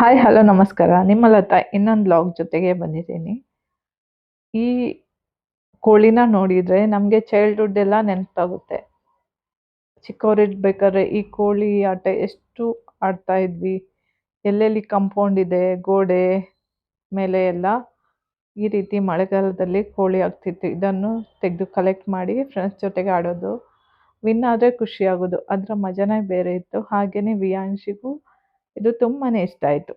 Hi hello ನಮಸ್ಕಾರ. ನಿಮ್ಮ ಲತಾ ಇನ್ನೊಂದು ವ್ಲಾಗ್ ಜೊತೆಗೆ ಬಂದಿದ್ದೀನಿ. ಈ ಕೋಳಿನ ನೋಡಿದ್ರೆ ನಮಗೆ ಚೈಲ್ಡ್ಹುಡ್ ಎಲ್ಲ ನೆನಪಾಗುತ್ತೆ. ಚಿಕ್ಕವರಿರ್ಬೇಕಾದ್ರೆ ಈ ಕೋಳಿ ಆಟ ಎಷ್ಟು ಆಡ್ತಾ ಇದ್ವಿ. ಎಲ್ಲೆಲ್ಲಿ ಕಾಂಪೌಂಡ್ ಇದೆ, ಗೋಡೆ ಮೇಲೆ ಎಲ್ಲ ಈ ರೀತಿ ಮಳೆಗಾಲದಲ್ಲಿ ಕೋಳಿ ಆಗ್ತಿತ್ತು. ಇದನ್ನು ತೆಗೆದು ಕಲೆಕ್ಟ್ ಮಾಡಿ ಫ್ರೆಂಡ್ಸ್ ಜೊತೆಗೆ ಆಡೋದು. ವಿನ್ ಆದರೆ ಖುಷಿ ಆಗೋದು. ಅದರ ಮಜಾನೇ ಬೇರೆ ಇತ್ತು. ಹಾಗೆಯೇ ವಿಯಾಂಶಿಗೂ ಇದು ತುಂಬಾನೇ ಇಷ್ಟ ಆಯಿತು.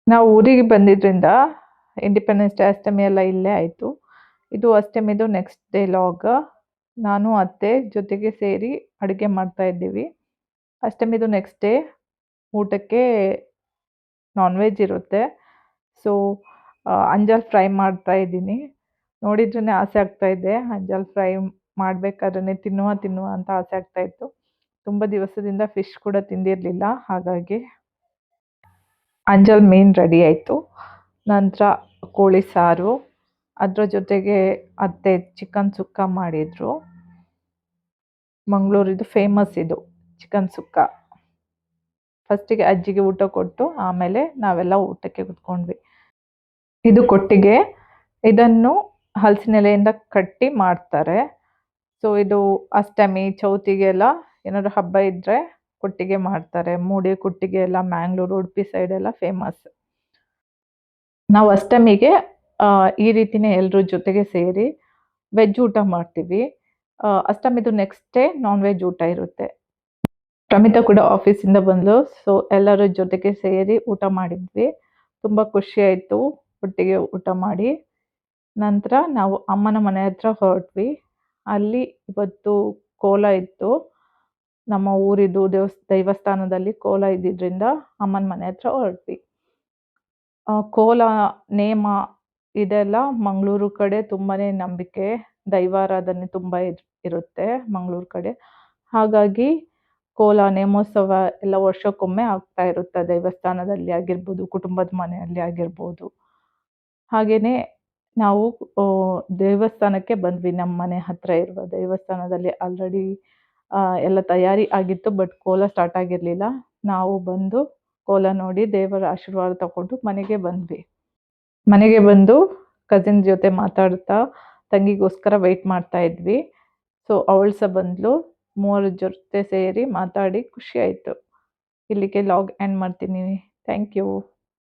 ನಾವು ಊರಿಗೆ ಬಂದಿದ್ರಿಂದ ಇಂಡಿಪೆಂಡೆನ್ಸ್ ಡೇ ಅಷ್ಟಮಿ ಎಲ್ಲ ಇಲ್ಲೇ ಆಯಿತು. ಇದು ಅಷ್ಟಮಿದು ನೆಕ್ಸ್ಟ್ ಡೇ ಲಾಗ್. ನಾನು ಅತ್ತೆ ಜೊತೆಗೆ ಸೇರಿ ಅಡುಗೆ ಮಾಡ್ತಾ ಇದ್ದೀವಿ. ಅಷ್ಟಮಿದು ನೆಕ್ಸ್ಟ್ ಡೇ ಊಟಕ್ಕೆ ನಾನ್ ವೆಜ್ ಇರುತ್ತೆ. ಸೊ ಅಂಜಲ್ ಫ್ರೈ ಮಾಡ್ತಾ ಇದ್ದೀನಿ. ನೋಡಿದ್ರೇ ಆಸೆ ಆಗ್ತಾ ಇದೆ. ಅಂಜಲ್ ಫ್ರೈ ಮಾಡಬೇಕಾದ್ರೆ ತಿನ್ನುವ ಅಂತ ಆಸೆ ಆಗ್ತಾ ಇತ್ತು. ತುಂಬ ದಿವಸದಿಂದ ಫಿಶ್ ಕೂಡ ತಿಂದಿರಲಿಲ್ಲ. ಹಾಗಾಗಿ ಅಂಜಲ್ ಮೀನು ರೆಡಿ ಆಯಿತು. ನಂತರ ಕೋಳಿ ಸಾರು, ಅದರ ಜೊತೆಗೆ ಅತ್ತೆ ಚಿಕನ್ ಸುಕ್ಕ ಮಾಡಿದರು. ಮಂಗಳೂರಿದು ಫೇಮಸ್ ಇದು ಚಿಕನ್ ಸುಕ್ಕ. ಫಸ್ಟಿಗೆ ಅಜ್ಜಿಗೆ ಊಟ ಕೊಟ್ಟು ಆಮೇಲೆ ನಾವೆಲ್ಲ ಊಟಕ್ಕೆ ಕೂತ್ಕೊಂಡ್ವಿ. ಇದು ಕೊಟ್ಟಿಗೆ. ಇದನ್ನು ಹಲಸಿನೆಲೆಯಿಂದ ಕಟ್ಟಿ ಮಾಡ್ತಾರೆ. ಸೊ ಇದು ಅಷ್ಟಮಿ ಚೌತಿಗೆಲ್ಲ ಏನಾದ್ರು ಹಬ್ಬ ಇದ್ದರೆ ಕೊಟ್ಟಿಗೆ ಮಾಡ್ತಾರೆ. ಮೂಡಿ ಕೊಟ್ಟಿಗೆ ಎಲ್ಲ ಮ್ಯಾಂಗ್ಳೂರು ಉಡುಪಿ ಸೈಡ್ ಎಲ್ಲ ಫೇಮಸ್. ನಾವು ಅಷ್ಟಮಿಗೆ ಈ ರೀತಿನೇ ಎಲ್ಲರೂ ಜೊತೆಗೆ ಸೇರಿ ವೆಜ್ ಊಟ ಮಾಡ್ತೀವಿ. ಅಷ್ಟಮಿದು ನೆಕ್ಸ್ಟ್ ಡೇ ನಾನ್ ವೆಜ್ ಊಟ ಇರುತ್ತೆ. ಪ್ರಮಿತಾ ಕೂಡ ಆಫೀಸಿಂದ ಬಂದಳು. ಸೊ ಎಲ್ಲರ ಜೊತೆಗೆ ಸೇರಿ ಊಟ ಮಾಡಿದ್ವಿ. ತುಂಬ ಖುಷಿ ಆಯಿತು ಒಟ್ಟಿಗೆ ಊಟ ಮಾಡಿ. ನಂತರ ನಾವು ಅಮ್ಮನ ಮನೆ ಹತ್ರ ಹೊರಟ್ವಿ. ಅಲ್ಲಿ ಇವತ್ತು ಕೋಲ ಇತ್ತು. ನಮ್ಮ ಊರಿದು ದೇವಸ್ಥಾನದಲ್ಲಿ ಕೋಲ ಇದ್ದಿದ್ದರಿಂದ ಅಮ್ಮನ ಮನೆ ಹತ್ರ ಹೊರಟ್ವಿ. ಕೋಲ ನೇಮ ಇದೆಲ್ಲ ಮಂಗಳೂರು ಕಡೆ ತುಂಬಾನೇ ನಂಬಿಕೆ, ದೈವಾರಾಧನೆ ತುಂಬ ಇರುತ್ತೆ ಮಂಗಳೂರು ಕಡೆ. ಹಾಗಾಗಿ ಕೋಲ ನೇಮೋತ್ಸವ ಎಲ್ಲ ವರ್ಷಕ್ಕೊಮ್ಮೆ ಆಗ್ತಾ ಇರುತ್ತೆ. ದೇವಸ್ಥಾನದಲ್ಲಿ ಆಗಿರ್ಬೋದು, ಕುಟುಂಬದ ಮನೆಯಲ್ಲಿ ಆಗಿರ್ಬೋದು. ಹಾಗೆಯೇ ನಾವು ದೇವಸ್ಥಾನಕ್ಕೆ ಬಂದ್ವಿ. ನಮ್ಮ ಮನೆ ಹತ್ತಿರ ಇರುವ ದೇವಸ್ಥಾನದಲ್ಲಿ ಆಲ್ರೆಡಿ ಎಲ್ಲ ತಯಾರಿ ಆಗಿತ್ತು. ಬಟ್ ಕೋಲ ಸ್ಟಾರ್ಟ್ ಆಗಿರಲಿಲ್ಲ. ನಾವು ಬಂದು ಕೋಲ ನೋಡಿ ದೇವರ ಆಶೀರ್ವಾದ ತಗೊಂಡು ಮನೆಗೆ ಬಂದ್ವಿ. ಮನೆಗೆ ಬಂದು ಕಸಿನ್ ಜೊತೆ ಮಾತಾಡ್ತಾ ತಂಗಿಗೋಸ್ಕರ ವೆಯ್ಟ್ ಮಾಡ್ತಾ ಇದ್ವಿ. ಸೊ ಅವಳು ಸಹ ಬಂದಳು. ಮೂವರ ಜೊತೆ ಸೇರಿ ಮಾತಾಡಿ ಖುಷಿ ಆಯಿತು. ಇಲ್ಲಿಗೆ ಲಾಗ್ ಎಂಡ್ ಮಾಡ್ತೀನಿ. Thank you.